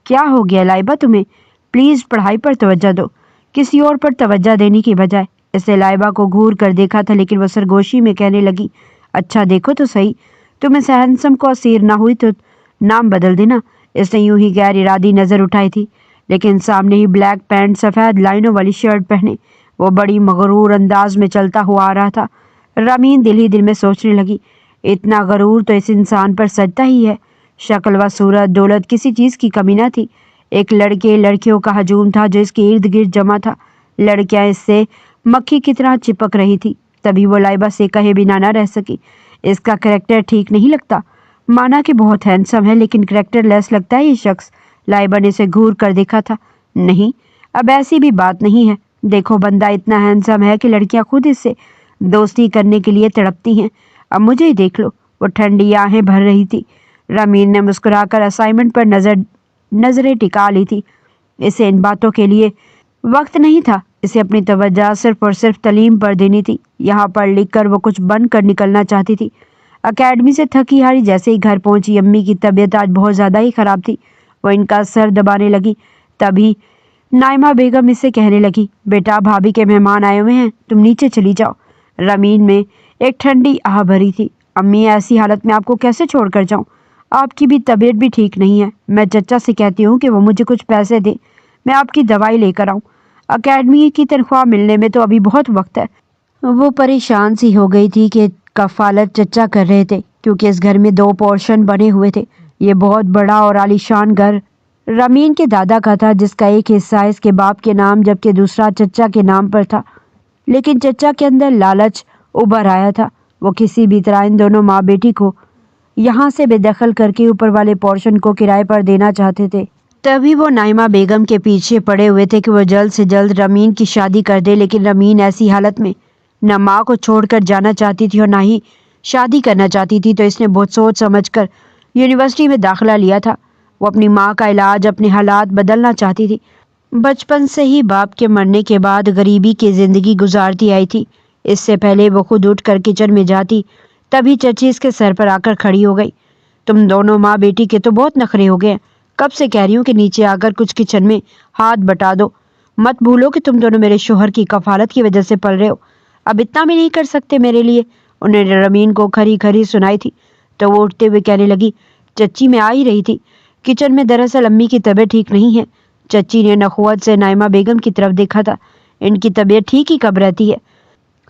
क्या हो गया लाइबा तुम्हें? प्लीज़ पढ़ाई पर तवज्जो दो, किसी और पर तवज्जो देने की बजाय। इसने लाइबा को घूर कर देखा था, लेकिन वह सरगोशी में कहने लगी, अच्छा देखो तो सही, तुम्हें सहनसम को असीर ना हुई तो नाम बदल देना। इसने यूं ही गैर इरादी नज़र उठाई थी, लेकिन सामने ही ब्लैक पैंट सफ़ेद लाइनों वाली शर्ट पहने वो बड़ी मगरूर अंदाज में चलता हुआ आ रहा था। रमीन दिल ही दिल में सोचने लगी, इतना गरूर तो इस इंसान पर सजता ही है। शक्ल व सूरत दौलत किसी चीज़ की कमी न थी। एक लड़के लड़कियों का हजूम था जो इसके इर्द गिर्द जमा था। लड़कियां इससे मक्खी की तरह चिपक रही थी। तभी वो लाइबा से कहे बिना न रह सकी, इसका करैक्टर ठीक नहीं लगता। माना कि बहुत हैंडसम है, लेकिन करैक्टर लेस लगता है ये शख्स। लाइबा ने इसे घूर कर देखा था। नहीं, अब ऐसी भी बात नहीं है। देखो बंदा इतना हैंडसम है कि लड़कियां खुद इससे दोस्ती करने के लिए तड़पती हैं। अब मुझे ही देख लो। वो ठंडी आहें भर रही थी। रमीन ने मुस्कुराकर असाइनमेंट पर नजरें टिका ली थी। इसे इन बातों के लिए वक्त नहीं था। इसे अपनी तवज्जो सिर्फ और सिर्फ तालीम पर देनी थी। यहाँ पढ़ लिख कर वो कुछ बन कर निकलना चाहती थी। अकेडमी से थकी हारी जैसे ही घर पहुंची, अम्मी की तबीयत आज बहुत ज़्यादा ही ख़राब थी। वो इनका सर दबाने लगी। तभी नाइमा बेगम इससे कहने लगी, बेटा भाभी के मेहमान आए हुए हैं, तुम नीचे चली जाओ। रमीन में एक ठंडी आह भरी थी। अम्मी ऐसी हालत में आपको कैसे छोड़ कर जाऊँ? आपकी भी तबीयत भी ठीक नहीं है। मैं चचा से कहती हूँ कि वो मुझे कुछ पैसे दे, मैं आपकी दवाई लेकर आऊँ। अकेडमी की तनख्वाह मिलने में तो अभी बहुत वक्त है। वो परेशान सी हो गई थी कि कफालत चचा कर रहे थे, क्योंकि इस घर में 2 पोर्शन बने हुए थे। ये बहुत बड़ा और आलीशान घर रमीन के दादा का था, जिसका एक हिस्सा इसके बाप के नाम जबकि दूसरा चचा के नाम पर था। लेकिन चचा के अंदर लालच उभर आया था। वो किसी भी तरह इन दोनों माँ बेटी को यहाँ से बेदखल करके ऊपर वाले पोर्शन को किराए पर देना चाहते थे। तभी वो नाइमा बेगम के पीछे पड़े हुए थे कि वो जल्द से जल्द रमीन की शादी कर दे। लेकिन रमीन ऐसी हालत में न माँ को छोड़कर जाना चाहती थी और ना ही शादी करना चाहती थी। तो इसने बहुत सोच समझकर यूनिवर्सिटी में दाखिला लिया था। वो अपनी माँ का इलाज, अपने हालात बदलना चाहती थी। बचपन से ही बाप के मरने के बाद गरीबी की ज़िंदगी गुजारती आई थी। इससे पहले वो खुद उठकर किचन में जाती, तभी चची इसके सर पर आकर खड़ी हो गई। तुम दोनों माँ बेटी के तो बहुत नखरे हो गए। कब से कह रही हूँ कि नीचे आकर कुछ किचन में हाथ बटा दो। मत भूलो कि तुम दोनों मेरे शोहर की कफालत की वजह से पल रहे हो। अब इतना भी नहीं कर सकते मेरे लिए? उन्होंने रमीन को खरी खरी सुनाई थी। तो वो उठते हुए कहने लगी, चची मैं आ ही रही थी किचन में। दरअसल अम्मी की तबीयत ठीक नहीं है। चची ने नखुवत से नाइमा बेगम की तरफ देखा था। इनकी तबीयत ठीक ही कब रहती है?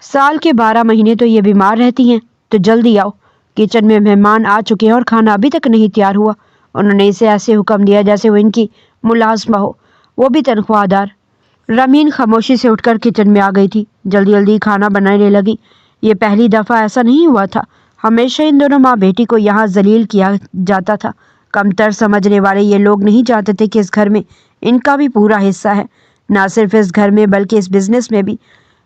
साल के 12 महीने तो ये बीमार रहती हैं। तो जल्दी आओ, किचन में मेहमान आ चुके हैं और खाना अभी तक नहीं तैयार हुआ। उन्होंने इसे ऐसे हुक्म दिया जैसे वो इनकी मुलाजमा हो, वो भी तनख्वाहदार। रमीन खामोशी से उठकर किचन में आ गई थी। जल्दी जल्दी खाना बनाने लगी। ये पहली दफ़ा ऐसा नहीं हुआ था। हमेशा इन दोनों माँ बेटी को यहाँ जलील किया जाता था। कमतर समझने वाले ये लोग नहीं चाहते थे कि इस घर में इनका भी पूरा हिस्सा है। ना सिर्फ इस घर में बल्कि इस बिज़नेस में भी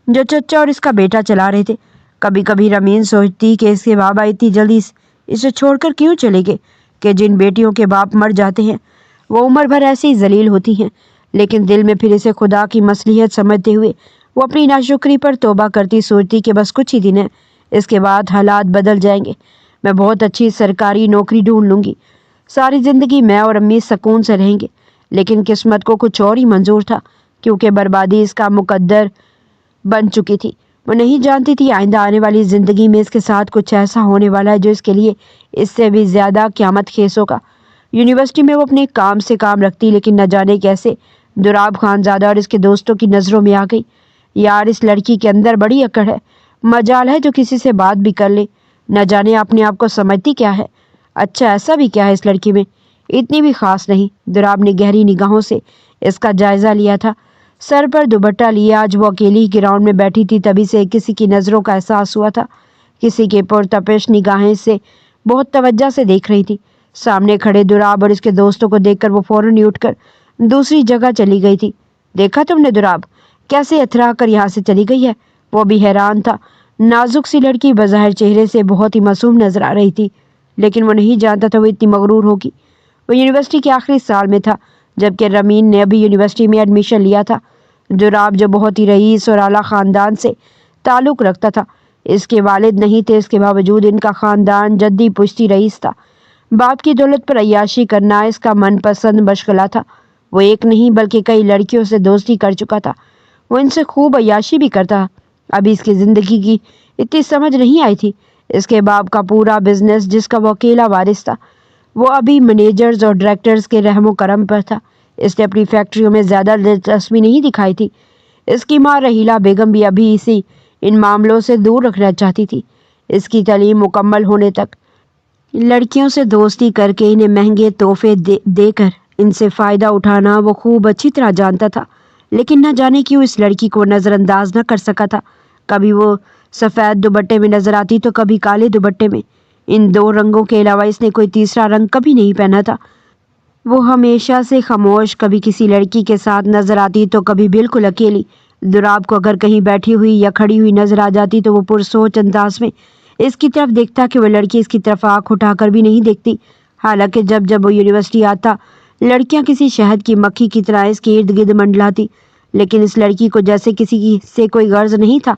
जो चचा और इसका बेटा चला रहे थे। कभी कभी रमीन सोचती कि इसके बाबा इतनी जल्दी इसे छोड़कर क्यों चले गए, कि जिन बेटियों के बाप मर जाते हैं वो उम्र भर ऐसे ही जलील होती हैं। लेकिन दिल में फिर इसे खुदा की मसलियत समझते हुए वो अपनी नाशुक्री पर तौबा करती, सोचती कि बस कुछ ही दिन है, इसके बाद हालात बदल जाएंगे, मैं बहुत अच्छी सरकारी नौकरी ढूंढ लूँगी, सारी ज़िंदगी मैं और अम्मी सुकून से रहेंगे। लेकिन किस्मत को कुछ और ही मंजूर था, क्योंकि बर्बादी इसका मुकद्दर बन चुकी थी। वो नहीं जानती थी आइंदा आने वाली ज़िंदगी में इसके साथ कुछ ऐसा होने वाला है जो इसके लिए इससे भी ज़्यादा क़यामत खेस होगा। यूनिवर्सिटी में वो अपने काम से काम रखती, लेकिन न जाने कैसे दुराब खानज़ादा और इसके दोस्तों की नज़रों में आ गई। यार, इस लड़की के अंदर बड़ी अकड़ है, मजाल है जो किसी से बात भी कर ले, न जाने अपने आप को समझती क्या है। अच्छा, ऐसा भी क्या है इस लड़की में? इतनी भी खास नहीं। दुराब ने गहरी निगाहों से इसका जायज़ा लिया था। सर पर दुपट्टा लिए आज वो अकेली ग्राउंड में बैठी थी, तभी से किसी की नज़रों का एहसास हुआ था। किसी के पुरतपिश निगाहें से बहुत तवज्जो से देख रही थी। सामने खड़े दुराब और इसके दोस्तों को देखकर वो फौरन ही उठकर दूसरी जगह चली गई थी। देखा तुमने दुराब कैसे अथरा कर यहाँ से चली गई है? वो भी हैरान था। नाजुक सी लड़की बज़ाहिर चेहरे से बहुत ही मासूम नजर आ रही थी, लेकिन वो नहीं जानता था वो इतनी मगरूर होगी। वो यूनिवर्सिटी के आखिरी साल में था, जबकि रमीन ने अभी यूनिवर्सिटी में एडमिशन लिया था। दुराब जो बहुत ही रईस और आला ख़ानदान से ताल्लुक़ रखता था, इसके वालिद नहीं थे, इसके बावजूद इनका ख़ानदान जद्दी पुश्ती रईस था। बाप की दौलत पर अय्याशी करना इसका मनपसंद मशगला था। वो एक नहीं बल्कि कई लड़कियों से दोस्ती कर चुका था। वो इनसे खूब अय्याशी भी करता। अभी इसकी ज़िंदगी की इतनी समझ नहीं आई थी। इसके बाप का पूरा बिजनेस, जिसका वो अकेला वारिस था, वो अभी मैनेजर्स और डायरेक्टर्स के रहमो करम पर था। इसने अपनी फैक्ट्रियों में ज़्यादा दिलचस्पी नहीं दिखाई थी। इसकी माँ रहीला बेगम भी अभी इसी इन मामलों से दूर रखना चाहती थी। इसकी तालीम मुकम्मल होने तक लड़कियों से दोस्ती करके इन्हें महंगे तोहफे देकर इनसे फ़ायदा उठाना वो खूब अच्छी तरह जानता था। लेकिन न जाने क्यों इस लड़की को नज़रअंदाज न कर सका था। कभी वो सफ़ेद दुपट्टे में नज़र आती तो कभी काले दुपट्टे में। इन दो रंगों के अलावा इसने कोई तीसरा रंग कभी नहीं पहना था। वो हमेशा से खामोश, कभी किसी लड़की के साथ नज़र आती तो कभी बिल्कुल अकेली। दुराब को अगर कहीं बैठी हुई या खड़ी हुई नज़र आ जाती तो वो पुरसोच अंदाज में इसकी तरफ देखता कि वह लड़की इसकी तरफ आँख उठाकर भी नहीं देखती। हालांकि जब जब वो यूनिवर्सिटी आता, लड़कियां किसी शहद की मक्खी की तरह इसके इर्द गिर्द मंडलाती, लेकिन इस लड़की को जैसे किसी की से कोई गर्ज नहीं था।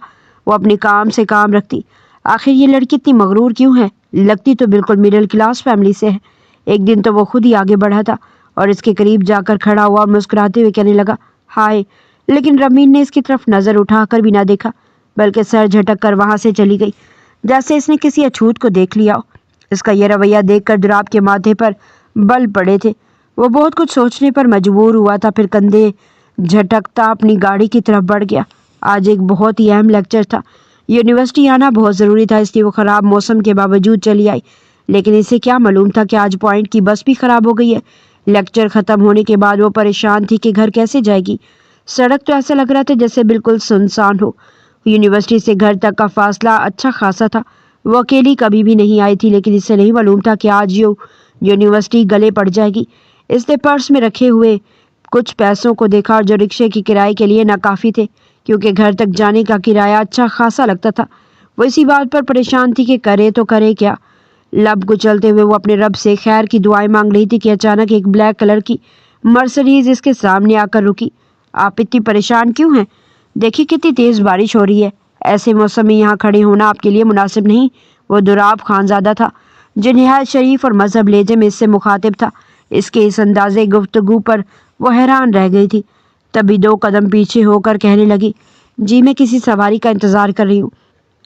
वो अपने काम से काम रखती। आखिर ये लड़की इतनी मगरूर क्यों है? लगती तो बिल्कुल मिडिल क्लास फैमिली से है। एक दिन तो वो खुद ही आगे बढ़ा था और इसके करीब जाकर खड़ा हुआ और मुस्कुराते हुए कहने लगा, हाय। लेकिन रमीन ने इसकी तरफ नज़र उठाकर भी ना देखा, बल्कि सर झटक कर वहाँ से चली गई, जैसे इसने किसी अछूत को देख लिया हो। इसका यह रवैया देखकर दुराब के माथे पर बल पड़े थे। वो बहुत कुछ सोचने पर मजबूर हुआ था। फिर कंधे झटकता अपनी गाड़ी की तरफ बढ़ गया। आज एक बहुत ही अहम लेक्चर था। यूनिवर्सिटी आना बहुत ज़रूरी था, इसलिए वो ख़राब मौसम के बावजूद चली आई। लेकिन इसे क्या मालूम था कि आज पॉइंट की बस भी ख़राब हो गई है। लेक्चर ख़त्म होने के बाद वो परेशान थी कि घर कैसे जाएगी। सड़क तो ऐसा लग रहा था जैसे बिल्कुल सुनसान हो। यूनिवर्सिटी से घर तक का फासला अच्छा खासा था। वो अकेली कभी भी नहीं आई थी, लेकिन इसे नहीं मालूम था कि आज यूनिवर्सिटी गले पड़ जाएगी। इसने पर्स में रखे हुए कुछ पैसों को देखा, और जो रिक्शे की किराए के लिए नाकाफ़ी थे, क्योंकि घर तक जाने का किराया अच्छा खासा लगता था। वो इसी बात पर परेशान थी कि करे तो करे क्या। लब कुचलते हुए वो अपने रब से खैर की दुआएं मांग रही थी कि अचानक एक ब्लैक कलर की मर्सिडीज इसके सामने आकर रुकी। आप इतनी परेशान क्यों हैं? देखिए कितनी तेज़ बारिश हो रही है। ऐसे मौसम में यहाँ खड़े होना आपके लिए मुनासिब नहीं। वो दुराब खानज़ादा था, जो निहायत शरीफ और मजहब लहजे में इससे मुखातिब था। इसके इस अंदाज़े गुफ्तगू पर वो हैरान रह गई थी। तभी 2 कदम पीछे होकर कहने लगी, जी मैं किसी सवारी का इंतज़ार कर रही हूँ।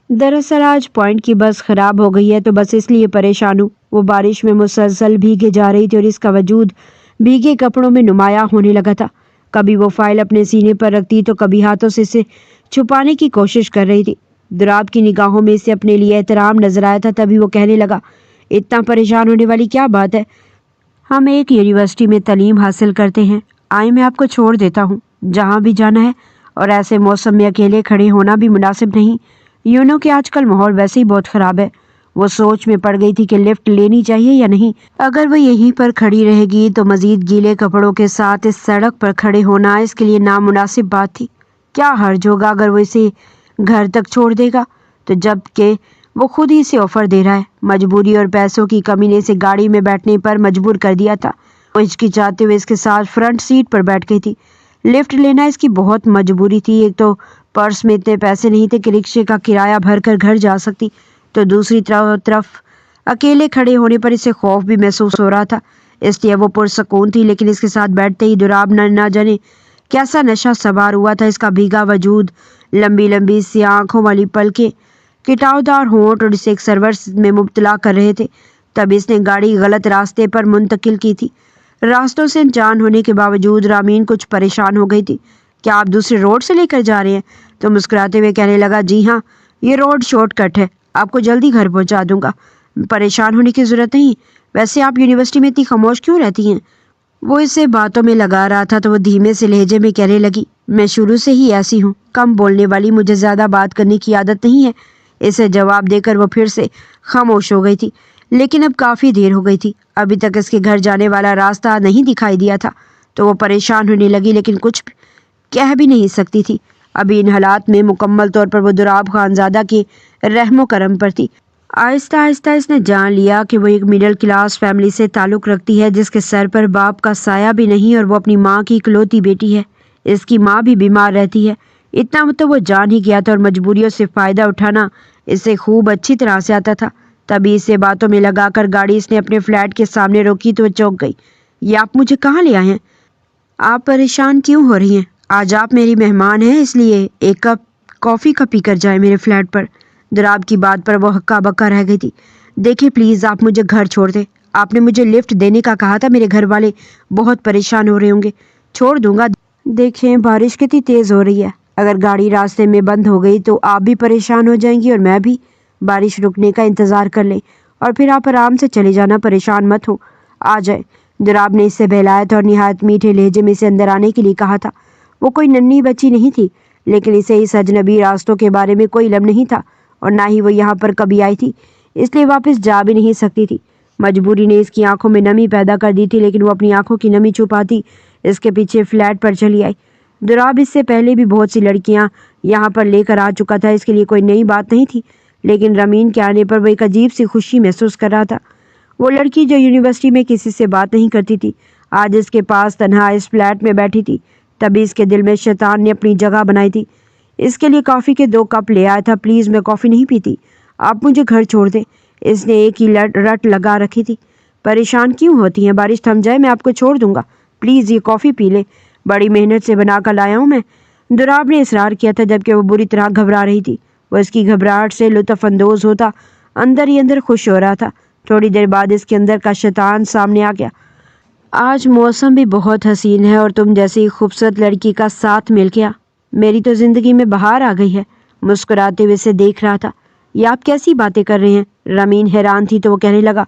दरअसल आज पॉइंट की बस ख़राब हो गई है, तो बस इसलिए परेशान हूँ। वो बारिश में मुसलसल भीगे जा रही थी और इसका वजूद भीगे कपड़ों में नुमाया होने लगा था। कभी वो फाइल अपने सीने पर रखती तो कभी हाथों से इसे छुपाने की कोशिश कर रही थी। दुराब की निगाहों में इसे अपने लिए एहतराम नजर आया था। तभी वो कहने लगा, इतना परेशान होने वाली क्या बात है? हम एक यूनिवर्सिटी में तालीम हासिल करते हैं। आए मैं आपको छोड़ देता हूँ जहाँ भी जाना है, और ऐसे मौसम में अकेले खड़े होना भी मुनासिब नहीं। यूनो कि आजकल माहौल वैसे ही बहुत ख़राब है। वो सोच में पड़ गई थी कि लिफ्ट लेनी चाहिए या नहीं। अगर वो यहीं पर खड़ी रहेगी तो मज़ीद गीले कपड़ों के साथ इस सड़क पर खड़े होना इसके लिए नामुनासिब बात थी। क्या हर्ज होगा अगर वो इसे घर तक छोड़ देगा? تو جب کہ وہ خود ہی سے آفر دے رہا ہے۔ مجبوری اور پیسوں کی کمی نے اسے گاڑی میں بیٹھنے پر مجبور کر دیا تھا۔ وہ ہچکچاتے ہوئے اس کے ساتھ فرنٹ سیٹ پر بیٹھ گئی تھی۔ لفٹ لینا اس کی بہت مجبوری تھی۔ ایک تو پرس میں اتنے پیسے نہیں تھے کہ رکشے کا کرایہ بھر کر گھر جا سکتی، تو دوسری طرف اکیلے کھڑے ہونے پر اسے خوف بھی محسوس ہو رہا تھا۔ اس لیے وہ پرسکون تھی، لیکن اس کے ساتھ بیٹھتے ہی دراب نہ جانے کیسا نشہ سوار ہوا تھا۔ اس کا بھیگا وجود، لمبی لمبی سی آنکھوں والی پلکیں، کٹاؤدار ہونٹ اور اسے ایک سرور میں مبتلا کر رہے تھے۔ تب اس نے گاڑی غلط راستے پر منتقل کی تھی۔ راستوں سے انجان ہونے کے باوجود رامین کچھ پریشان ہو گئی تھی۔ کیا آپ دوسرے روڈ سے لے کر جا رہے ہیں؟ تو مسکراتے ہوئے کہنے لگا، جی ہاں، یہ روڈ شارٹ کٹ ہے، آپ کو جلدی گھر پہنچا دوں گا، پریشان ہونے کی ضرورت نہیں۔ ویسے آپ یونیورسٹی میں اتنی خاموش کیوں رہتی ہیں؟ وہ اسے باتوں میں لگا رہا تھا تو وہ دھیمے سے لہجے میں کہنے لگی، میں شروع سے ہی ایسی ہوں، کم بولنے والی، مجھے زیادہ بات کرنے کی عادت نہیں ہے۔ اسے جواب دے کر وہ پھر سے خاموش ہو گئی تھی، لیکن اب کافی دیر ہو گئی تھی۔ ابھی تک اس کے گھر جانے والا راستہ نہیں دکھائی دیا تھا، تو وہ پریشان ہونے لگی، لیکن کچھ کہہ بھی نہیں سکتی تھی۔ ابھی ان حالات میں مکمل طور پر وہ دراب خانزادہ کے رحم و کرم پر تھی۔ آہستہ آہستہ اس نے جان لیا کہ وہ ایک مڈل کلاس فیملی سے تعلق رکھتی ہے، جس کے سر پر باپ کا سایہ بھی نہیں، اور وہ اپنی ماں کی اکلوتی بیٹی ہے۔ اس کی ماں بھی بیمار رہتی ہے، اتنا تو وہ جان ہی گیا تھا، اور مجبوریوں سے فائدہ اٹھانا اسے خوب اچھی طرح سے آتا تھا۔ تبھی اسے باتوں میں لگا کر گاڑی اس نے اپنے فلیٹ کے سامنے روکی تو وہ چونک گئی۔ یہ آپ مجھے کہاں لے آئے ہیں؟ آپ پریشان کیوں ہو رہی ہیں؟ آج آپ میری مہمان ہیں، اس لیے ایک کپ کافی کا پی کر جائیں میرے فلیٹ پر۔ دراب کی بات پر وہ ہکا بکا رہ گئی تھی۔ دیکھیں پلیز، آپ مجھے گھر چھوڑ دیں، آپ نے مجھے لفٹ دینے کا کہا تھا، میرے گھر والے بہت پریشان ہو رہے ہوں گے۔ چھوڑ دوں گا۔ دیکھیں بارش کتنی تیز ہو رہی ہے، اگر گاڑی راستے میں بند ہو گئی تو آپ بھی پریشان ہو جائیں گی اور میں بھی۔ بارش رکنے کا انتظار کر لیں اور پھر آپ آرام سے چلے جانا، پریشان مت ہو، آ جائیں۔ دراب نے اس سے بہلایا تھا اور نہایت میٹھے لہجے میں اسے اندر آنے کے لیے کہا تھا۔ وہ کوئی ننھی بچی نہیں تھی، لیکن اسے اس اجنبی راستوں کے بارے میں کوئی علم نہیں تھا، اور نہ ہی وہ یہاں پر کبھی آئی تھی، اس لیے واپس جا بھی نہیں سکتی تھی۔ مجبوری نے اس کی آنکھوں میں نمی پیدا کر دی تھی، لیکن وہ اپنی آنکھوں کی نمی چھپاتی اس کے پیچھے فلیٹ پر چلی آئی۔ دراب اس سے پہلے بھی بہت سی لڑکیاں یہاں پر لے کر آ چکا تھا، اس کے لیے کوئی نئی بات نہیں تھی، لیکن رامین کے آنے پر وہ ایک عجیب سی خوشی محسوس کر رہا تھا۔ وہ لڑکی جو یونیورسٹی میں کسی سے بات نہیں کرتی تھی، آج اس کے پاس تنہا اس فلیٹ میں بیٹھی تھی۔ تبھی اس کے دل میں شیطان نے اپنی جگہ بنائی تھی۔ اس کے لیے کافی کے 2 کپ لے آیا تھا۔ پلیز، میں کافی نہیں پیتی، آپ مجھے گھر چھوڑ دیں۔ اس نے ایک ہی رٹ لگا رکھی تھی۔ پریشان کیوں ہوتی ہیں؟ بارش تھم جائے میں آپ کو چھوڑ دوں گا، پلیز یہ کافی پی لیں، بڑی محنت سے بنا کر لایا ہوں میں۔ دراب نے اصرار کیا تھا، جبکہ وہ بری طرح گھبرا رہی تھی۔ وہ اس کی گھبراہٹ سے لطف اندوز ہوتا اندر ہی اندر خوش ہو رہا تھا۔ تھوڑی دیر بعد اس کے اندر کا شیطان سامنے آ گیا۔ آج موسم بھی بہت حسین ہے اور تم جیسی خوبصورت لڑکی کا ساتھ مل گیا، میری تو زندگی میں بہار آ گئی ہے۔ مسکراتے ہوئے اسے دیکھ رہا تھا۔ یہ آپ کیسی باتیں کر رہے ہیں؟ رامین حیران تھی تو وہ کہنے لگا،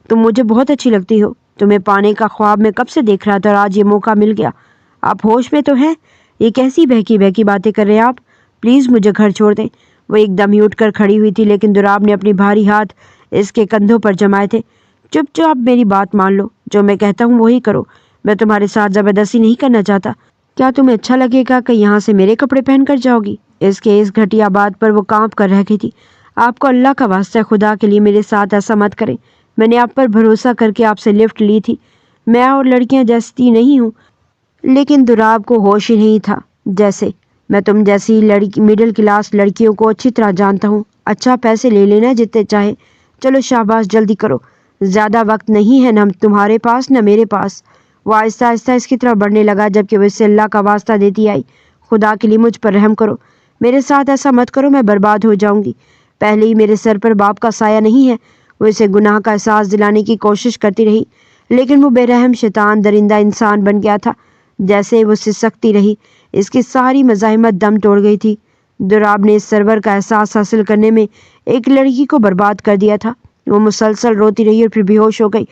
تم مجھے بہت اچھی لگتی ہو، تمہیں پانے کا خواب میں کب سے دیکھ رہا تھا اور آج یہ موقع مل گیا۔ آپ ہوش میں تو ہیں؟ یہ کیسی بہکی بہکی باتیں کر رہے ہیں آپ؟ پلیز مجھے گھر چھوڑ دیں۔ وہ ایک دم ہی اٹھ کر کھڑی ہوئی تھی، لیکن دراب نے اپنی بھاری ہاتھ اس کے کندھوں پر جمائے تھے۔ چپ چاپ میری بات مان لو، جو میں کہتا ہوں وہی کرو، میں تمہارے ساتھ زبردستی نہیں کرنا چاہتا۔ کیا تمہیں اچھا لگے گا کہ یہاں سے میرے کپڑے پہن کر جاؤ گی؟ اس کے اس گھٹیا بات پر وہ کانپ کر رہ گئی تھی۔ آپ کو اللہ کا واسطہ ہے، خدا کے لیے میرے ساتھ ایسا مت کریں، میں نے آپ پر بھروسہ کر کے آپ سے لفٹ لی تھی، میں اور لڑکیاں جیسی نہیں ہوں۔ لیکن دراب کو ہوش ہی نہیں تھا، جیسے میں تم جیسی مڈل کلاس لڑکیوں کو اچھی طرح جانتا ہوں۔ اچھا پیسے لے لینا جتنے چاہے، چلو شاباش جلدی کرو، زیادہ وقت نہیں ہے نہ تمہارے پاس نہ میرے پاس۔ وہ آہستہ آہستہ اس کی طرف بڑھنے لگا، جبکہ وہ اس سے اللہ کا واسطہ دیتی آئی، خدا کے لیے مجھ پر رحم کرو، میرے ساتھ ایسا مت کرو، میں برباد ہو جاؤں گی۔ پہلے ہی میرے سر پر باپ کا سایہ نہیں ہے۔ وہ اسے گناہ کا احساس دلانے کی کوشش کرتی رہی، لیکن وہ بے رحم شیطان درندہ انسان بن گیا تھا۔ جیسے وہ سسکتی رہی، اس کی ساری مزاحمت دم توڑ گئی تھی۔ دراب نے اس سرور کا احساس حاصل کرنے میں ایک لڑکی کو برباد کر دیا تھا۔ وہ مسلسل روتی رہی اور پھر بے ہوش ہو گئی۔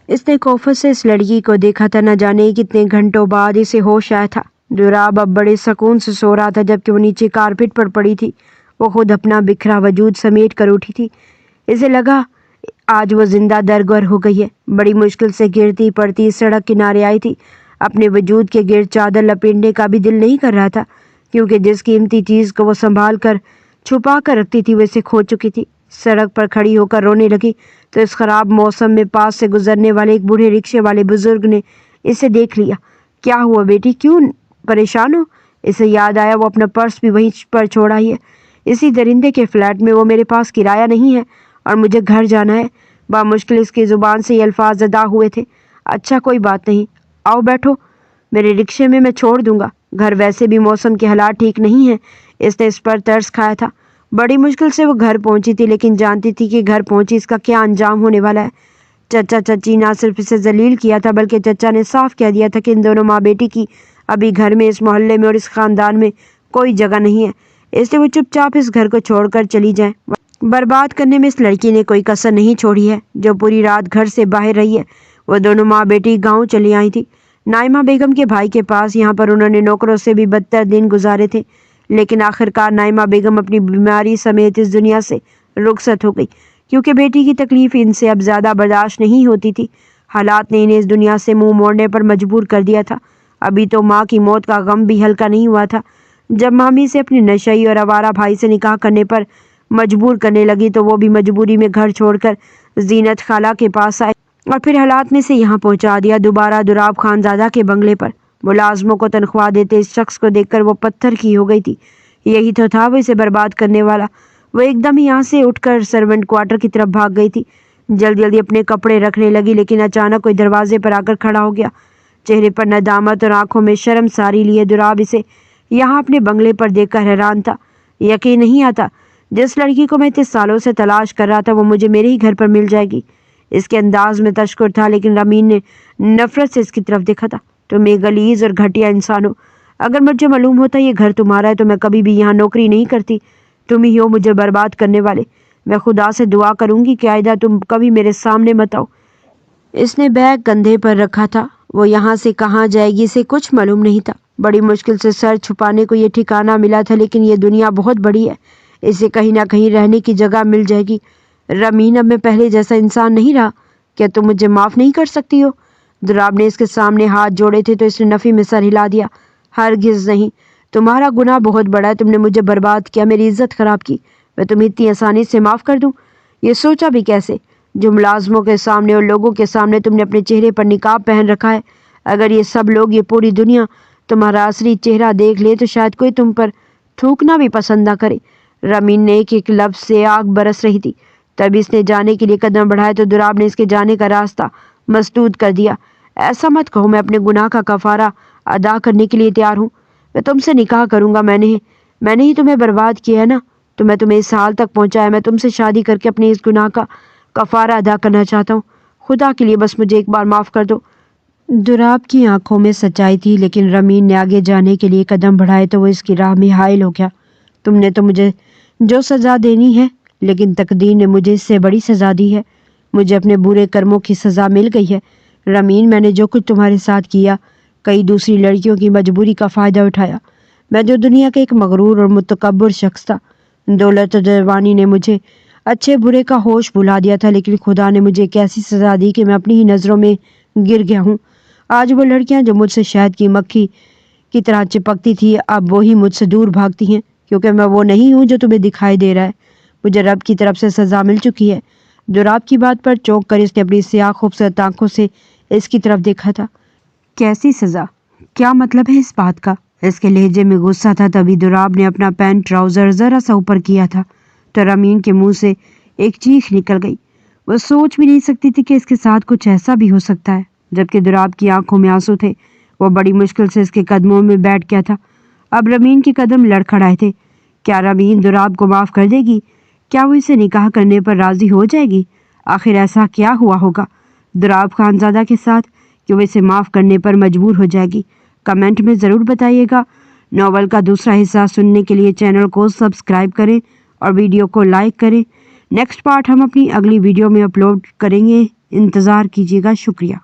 اس نے کوفت سے اس لڑکی کو دیکھا تھا، نہ جانے کتنے گھنٹوں بعد اسے ہوش آیا تھا۔ دراب اب بڑے سکون سے سو رہا تھا، جبکہ وہ نیچے کارپیٹ پر پڑی تھی۔ وہ خود اپنا بکھرا وجود سمیٹ کر اٹھی تھی۔ اسے لگا آج وہ زندہ درگور ہو گئی ہے۔ بڑی مشکل سے گرتی پڑتی سڑک کنارے آئی تھی۔ اپنے وجود کے گرد چادر لپیٹنے کا بھی دل نہیں کر رہا تھا، کیونکہ جس قیمتی چیز کو وہ سنبھال کر छुपा कर रखती थी वो इसे खो चुकी थी। सड़क पर खड़ी होकर रोने लगी तो इस खराब मौसम में पास से गुजरने वाले एक बूढ़े रिक्शे वाले बुजुर्ग ने इसे देख लिया। क्या हुआ बेटी, क्यों परेशान हो? इसे याद आया वो अपना पर्स भी वहीं पर छोड़ा ही है। इसी दरिंदे के फ्लैट में वो मेरे पास किराया नहीं है और मुझे घर जाना है। बामुश्किल इसकी ज़ुबान से ये अल्फाज अदा हुए थे। अच्छा कोई बात नहीं, आओ बैठो, मेरे रिक्शे में मैं छोड़ दूंगा। घर वैसे भी मौसम के हालात ठीक नहीं हैं। इसने इस पर तरस खाया था। बड़ी मुश्किल से वो घर पहुंची थी, लेकिन जानती थी कि घर पहुंची इसका क्या अंजाम होने वाला है। चचा चची ना सिर्फ इसे जलील किया था, बल्कि चचा ने साफ कह दिया था कि इन दोनों माँ बेटी की अभी घर में, इस मोहल्ले में और इस खानदान में कोई जगह नहीं है, इसलिए वो चुपचाप इस घर को छोड़कर चली जाए। बर्बाद करने में इस लड़की ने कोई कसर नहीं छोड़ी है, जो पूरी रात घर से बाहर रही है। वो दोनों माँ बेटी गाँव चली आई थी नाइमा बेगम के भाई के पास। यहाँ पर उन्होंने नौकरों से भी बदतर दिन गुजारे थे, लेकिन आखिरकार नाइमा बेगम अपनी बीमारी समेत इस दुनिया से रुखसत हो गई, क्योंकि बेटी की तकलीफ इनसे अब ज़्यादा बर्दाश्त नहीं होती थी। हालात ने इन्हें इस दुनिया से मुंह मोड़ने पर मजबूर कर दिया था। अभी तो माँ की मौत का गम भी हल्का नहीं हुआ था। जब मामी से अपने नशई और आवारा भाई से निकाह करने पर मजबूर करने लगी तो वो भी मजबूरी में घर छोड़कर जीनत खाला के पास आए और फिर हालात ने से यहाँ पहुँचा दिया, दोबारा दुराब खानजादा के बंगले पर। मुलाजमों को तनख्वाह देते इस शख्स को देखकर वो पत्थर की हो गई थी। यही तो था वो इसे बर्बाद करने वाला। वो एकदम ही यहाँ से उठकर सर्वेंट क्वार्टर की तरफ भाग गई थी। जल्दी जल्दी अपने कपड़े रखने लगी, लेकिन अचानक कोई दरवाजे पर आकर खड़ा हो गया। चेहरे पर नदामत और आंखों में शर्म सारी लिए दुराब इसे यहाँ अपने बंगले पर देखकर हैरान था। यकीन नहीं आता, जिस लड़की को मैं इतने सालों से तलाश कर रहा था वो मुझे मेरे ही घर पर मिल जाएगी। इसके अंदाज में तशक्कुर था, लेकिन रमीन ने नफरत से इसकी तरफ देखा था। तुम एक गलीज और घटिया इंसान हो। अगर मुझे मालूम होता ये घर तुम्हारा है तो मैं कभी भी यहाँ नौकरी नहीं करती। तुम ही हो मुझे बर्बाद करने वाले। मैं खुदा से दुआ करूँगी कि आइंदा तुम कभी मेरे सामने मत आओ। इसने बैग कंधे पर रखा था। वो यहाँ से कहाँ जाएगी इसे कुछ मालूम नहीं था। बड़ी मुश्किल से सर छुपाने को ये ठिकाना मिला था, लेकिन ये दुनिया बहुत बड़ी है, इसे कहीं ना कहीं रहने की जगह मिल जाएगी। रमीन, अब मैं पहले जैसा इंसान नहीं रहा। क्या तुम मुझे माफ़ नहीं कर सकती हो? दुराब ने इसके सामने हाथ जोड़े थे तो इसने नफ़ी में सर हिला दिया। हरगिज़ नहीं, तुम्हारा गुनाह बहुत बड़ा है। तुमने मुझे बर्बाद किया, मेरी इज्जत ख़राब की। मैं तुम्हें इतनी आसानी से माफ़ कर दूँ, ये सोचा भी कैसे? जो मुलाजमों के सामने और लोगों के सामने तुमने अपने चेहरे पर निकाब पहन रखा है। अगर ये सब लोग, ये पूरी दुनिया तुम्हारा असली चेहरा देख ले तो शायद कोई तुम पर थूकना भी पसंद ना करे। रमीन ने एक एक लफ्ज़ से आग बरस रही थी। तभी इसने जाने के लिए कदम बढ़ाए तो दुराब ने इसके जाने का रास्ता मसदूद कर दिया। ऐसा मत कहो, मैं अपने गुनाह का कफारा अदा करने के लिए तैयार हूँ। मैं तुमसे निकाह करूँगा। मैंने ही तुम्हें बर्बाद किया है ना, तो मैं तुम्हें इस हाल तक पहुँचाया। मैं तुमसे शादी करके अपने इस गुनाह का कफारा अदा करना चाहता हूँ। खुदा के लिए बस मुझे एक बार माफ़ कर दो। दुराब की आंखों में सच्चाई थी, लेकिन रमीन ने आगे जाने के लिए कदम बढ़ाए तो वो इसकी राह में हायल हो गया। तुमने तो मुझे जो सज़ा देनी है, लेकिन तकदीर ने मुझे इससे बड़ी सज़ा दी है। मुझे अपने बुरे कर्मों की सज़ा मिल गई है। रमीन, मैंने जो कुछ तुम्हारे साथ किया, कई दूसरी लड़कियों की मजबूरी का फ़ायदा उठाया। मैं जो दुनिया का एक मगरूर और मुतकब्बर शख्स था, दौलत और जवानी ने मुझे अच्छे बुरे का होश भुला दिया था, लेकिन खुदा ने मुझे एक ऐसी सज़ा दी कि मैं अपनी ही नज़रों में गिर गया हूँ। आज वो लड़कियाँ जो मुझसे शहद की मक्खी की तरह चिपकती थी, अब वही मुझसे दूर भागती हैं, क्योंकि मैं वो नहीं हूँ जो तुम्हें दिखाई दे रहा है। मुझे रब की तरफ से सज़ा मिल चुकी है। दुराब की बात पर चौंक कर इसने अपनी स्याह खूबसूरत आंखों से इसकी तरफ देखा था। कैसी सज़ा? क्या मतलब है इस बात का? इसके लहजे में गुस्सा था। तभी दुराब ने अपना पैंट ट्राउज़र ज़रा सा ऊपर किया था तो रमीन के मुंह से एक चीख निकल गई। वह सोच भी नहीं सकती थी कि इसके साथ कुछ ऐसा भी हो सकता है। जबकि दुराब की आंखों में आंसू थे। वो बड़ी मुश्किल से इसके कदमों में बैठ गया था। अब रमीन के कदम लड़खड़ाए थे। क्या रमीन दुराब को माफ़ कर देगी? क्या वो इसे निकाह करने पर राज़ी हो जाएगी? आखिर ऐसा क्या हुआ होगा दुराब खानजादा के साथ कि वो इसे माफ़ करने पर मजबूर हो जाएगी? कमेंट में ज़रूर बताइएगा। नॉवल का दूसरा हिस्सा सुनने के लिए चैनल को सब्सक्राइब करें और वीडियो को लाइक करें। नेक्स्ट पार्ट हम अपनी अगली वीडियो में अपलोड करेंगे। इंतज़ार कीजिएगा। शुक्रिया।